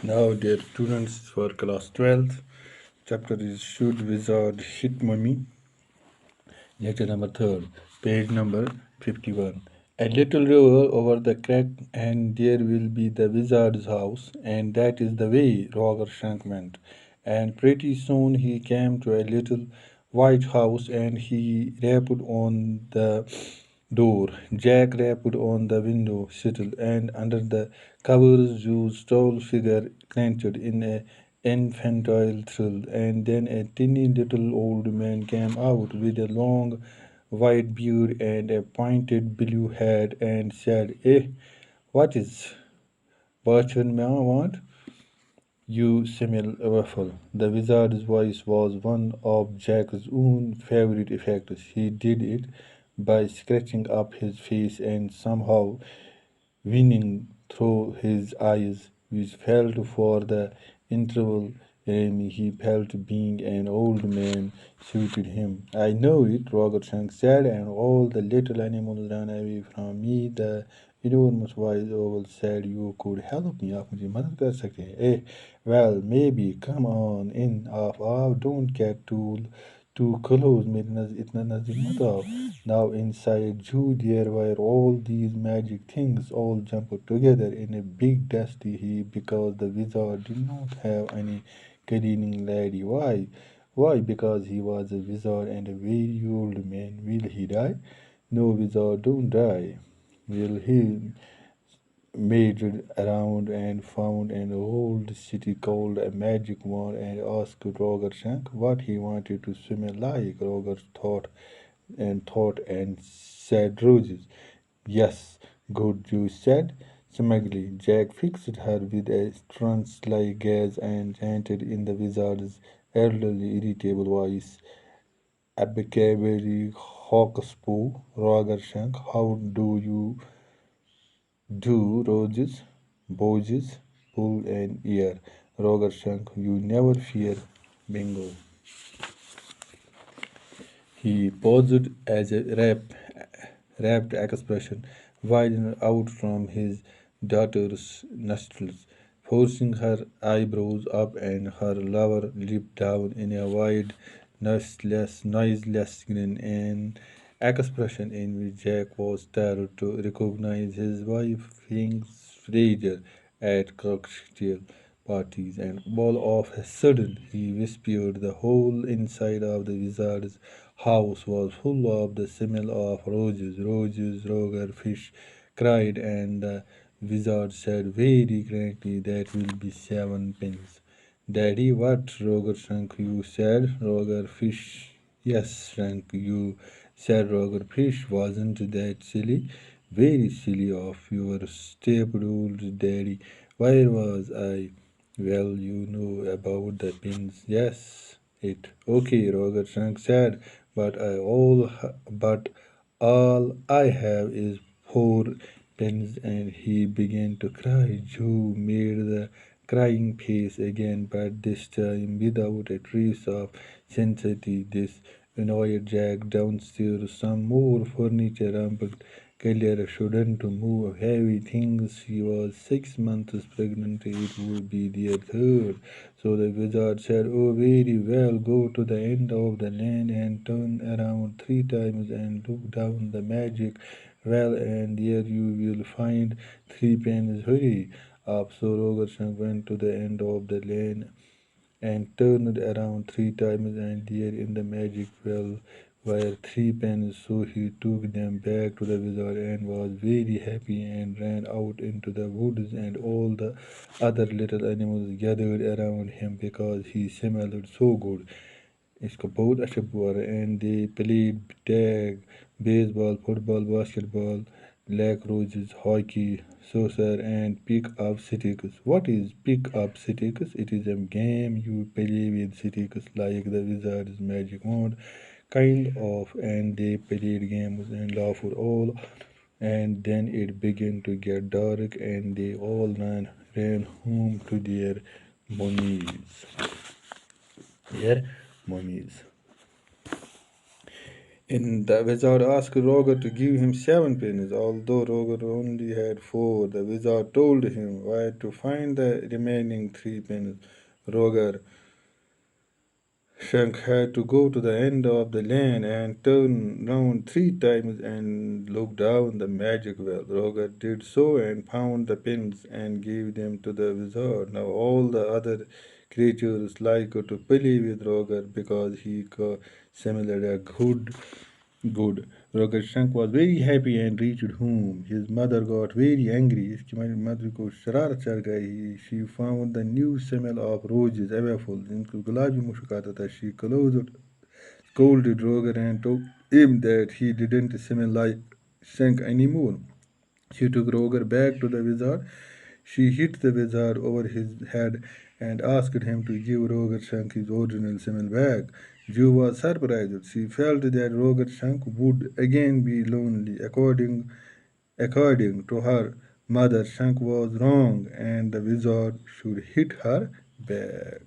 Now, dear students, for class 12th, chapter is Should Wizard Hit Mummy? Lecture number 3rd, page number 51. A little river over the crack, and there will be the wizard's house, and that is the way Roger Shank went. And pretty soon he came to a little white house, and he rapped on the door. Jack rapped on the window sill, and under the covers Joe's tall figure clenched in a infantile thrill, and then a tiny little old man came out with a long white beard and a pointed blue hat and said, what is Bertrand want? You smell awful. The wizard's voice was one of Jack's own favorite effects. He did it by scratching up his face and somehow winning through his eyes, which felt for the interval he felt being an old man suited him. I know it, Roger Shank said, and all the little animals ran away from me. The enormous wise owl said, You could help me. आप मुझे मदद कर सकते हैं. Well, maybe. Come on in. Don't get too close. मेरे इतना नजदीक मत आओ. Now inside Jew there were all these magic things all jumped together in a big dusty heap because the wizard did not have any cleaning lady. Why? Why? Because he was a wizard and a very old man. Will he die? No, wizard don't die. Will he? Measured around and found an old city called a magic wand and asked Roger Shank what he wanted to swim like. Roger thought and said roses. Yes, good you said. Smugly, Jack fixed her with a trance-like gaze and chanted in the wizard's elderly, irritable voice. Abacabary Hawkspaw, Roger Shank, how do you do roses, boges, pull and ear. Roger Shank, you never fear. Bingo. He paused as a rapt expression widened out from his daughter's nostrils, forcing her eyebrows up and her lower lip down in a wide, noiseless grin, an expression in which Jack was startled to recognize his wife, Fraser, at cocktail parties, and all of a sudden he whispered the whole inside of the wizard's house was full of the smell of roses. Roses, Roger Fish cried, and the wizard said very gently, That will be 7 pence. Daddy, what? Roger shrunk. You said Roger Fish. Yes, shrunk. You said Roger Fish. Wasn't that silly? Very silly of your stupid old daddy. Where was I? Well, you know about the pins. Yes, it. Okay, Roger Shank said, but all I have is 4 pins, and he began to cry. Joe made the crying face again, but this time without a trace of sincerity. This annoyed Jack downstairs. Some more furniture rumbled. Keller shouldn't move heavy things. She was 6 months pregnant. It would be their third. So the wizard said, Oh, very well. Go to the end of the land and turn around 3 times and look down the magic well, and there you will find 3 pens. Hurry up. So Rogerson went to the end of the lane and turned around 3 times, and there in the magic well were 3 pens. So he took them back to the wizard and was very happy and ran out into the woods, and all the other little animals gathered around him because he smelled so good. इसका बहुत अच्छा हुआ and they played tag, baseball, football, basketball, lacrosse, hockey, soccer, and pick up sticks. What is pick up sticks? It is a game you play with sticks like the wizard's magic wand, kind of, and they played games and laughed all, and then it began to get dark, and they all ran home to their mummies. Their mummies. And the wizard asked Roger to give him 7 pennies, although Roger only had 4. The wizard told him where to find the remaining 3 pennies. Roger Shank had to go to the end of the lane and turn round 3 times and look down the magic well. Roger did so and found the pins and gave them to the wizard. Now all the other creatures liked to play with Roger because he smelled a good. Roger Shank was very happy and reached home. His mother got very angry. इसकी mother को शरारत चढ़ गई. She found the new smell of roses awful. जिनको गुलाबी मुश्क आता था. She scolded Roger and told him that he didn't smell like Shank anymore. She took Roger back to the wizard. She hit the wizard over his head and asked him to give Roger Shank his original smell back. Joe was surprised. She felt that Roger Shank would again be lonely. According to her mother, Shank was wrong and the wizard should hit her back.